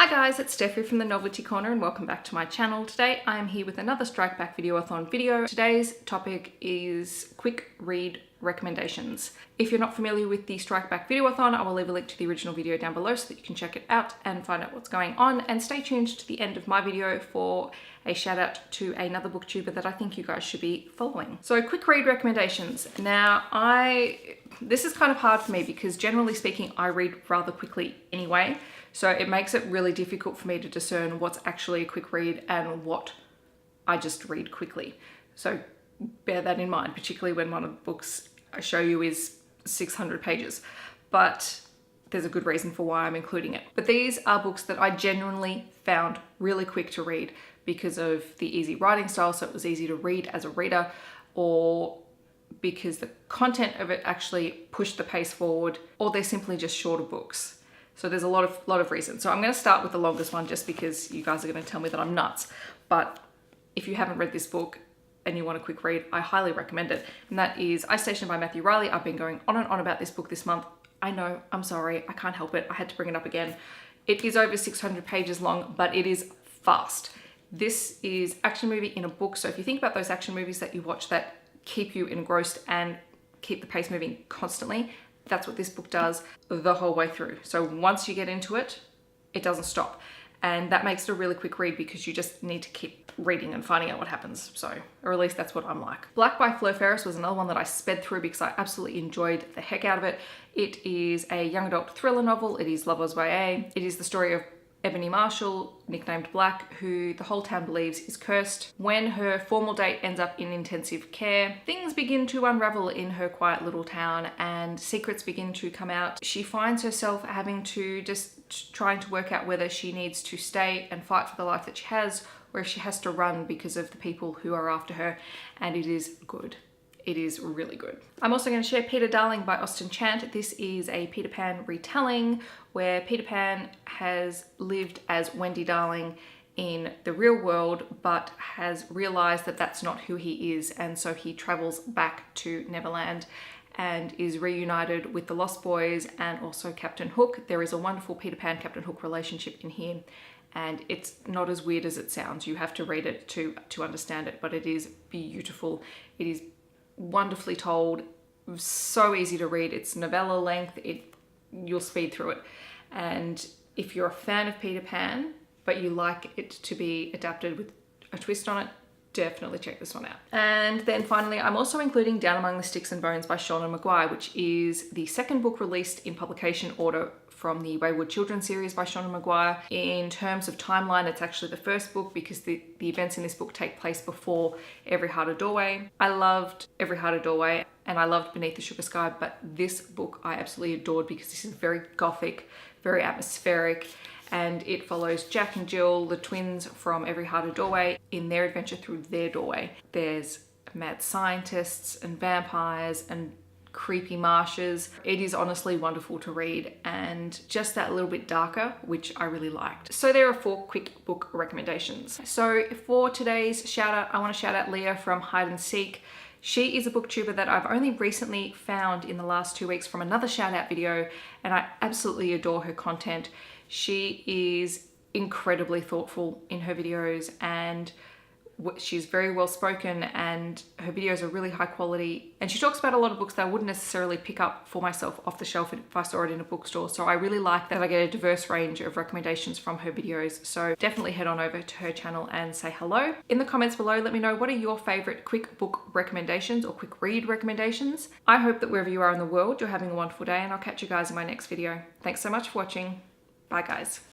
Hi guys, it's Steffi from the Novelty Corner and welcome back to my channel. Today I am here with another Strikebackvideoathon video. Today's topic is quick read recommendations. If you're not familiar with the Strikebackvideoathon, I will leave a link to the original video down below so that you can check it out and find out what's going on, and stay tuned to the end of my video for a shout out to another booktuber that I think you guys should be following. So quick read recommendations. Now this is kind of hard for me because generally speaking I read rather quickly anyway. So it makes it really difficult for me to discern what's actually a quick read and what I just read quickly. So bear that in mind, particularly when one of the books I show you is 600 pages. But there's a good reason for why I'm including it. But these are books that I genuinely found really quick to read because of the easy writing style, so it was easy to read as a reader, or because the content of it actually pushed the pace forward, or they're simply just shorter books. So there's a lot of reasons. So I'm going to start with the longest one just because you guys are going to tell me that I'm nuts. But if you haven't read this book and you want a quick read, I highly recommend it. And that is Ice Station by Matthew Riley. I've been going on and on about this book this month. I know, I'm sorry, I can't help it. I had to bring it up again. It is over 600 pages long, but it is fast. This is action movie in a book. So if you think about those action movies that you watch that keep you engrossed and keep the pace moving constantly, that's what this book does the whole way through. So once you get into it, it doesn't stop. And that makes it a really quick read because you just need to keep reading and finding out what happens. So, or at least that's what I'm like. Black by Fleur Ferris was another one that I sped through because I absolutely enjoyed the heck out of it. It is a young adult thriller novel. It is Lovers YA. It is the story of Ebony Marshall, nicknamed Black, who the whole town believes is cursed. When her formal date ends up in intensive care, things begin to unravel in her quiet little town and secrets begin to come out. She finds herself having to just trying to work out whether she needs to stay and fight for the life that she has, or if she has to run because of the people who are after her, and it is good. It is really good. I'm also going to share Peter Darling by Austen Chant. This is a Peter Pan retelling where Peter Pan has lived as Wendy Darling in the real world, but has realized that that's not who he is. And so he travels back to Neverland and is reunited with the Lost Boys and also Captain Hook. There is a wonderful Peter Pan Captain Hook relationship in here, and it's not as weird as it sounds. You have to read it to understand it, but it is beautiful. It is wonderfully told, so easy to read. It's novella length. You'll speed through it. And if you're a fan of Peter Pan, but you like it to be adapted with a twist on it, definitely check this one out. And then finally, I'm also including Down Among the Sticks and Bones by Shauna Maguire, which is the second book released in publication order from the Wayward Children series by Shauna Maguire. In terms of timeline, it's actually the first book because the events in this book take place before Every Heart a Doorway. I loved Every Heart a Doorway and I loved Beneath the Sugar Sky, but this book I absolutely adored because this is very gothic, very atmospheric, and it follows Jack and Jill, the twins from Every Heart a Doorway, in their adventure through their doorway. There's mad scientists and vampires and creepy marshes. It is honestly wonderful to read and just that little bit darker, which I really liked. So there are 4 quick book recommendations. So for today's shout out, I want to shout out Leah from Hyde and Seek. She is a booktuber that I've only recently found in the last 2 weeks from another shout out video, and I absolutely adore her content. She is incredibly thoughtful in her videos and she's very well spoken, and her videos are really high quality, and she talks about a lot of books that I wouldn't necessarily pick up for myself off the shelf if I saw it in a bookstore. So I really like that I get a diverse range of recommendations from her videos. So definitely head on over to her channel and say hello. In the comments below, let me know what are your favorite quick book recommendations or quick read recommendations. I hope that wherever you are in the world, you're having a wonderful day, and I'll catch you guys in my next video. Thanks so much for watching. Bye guys.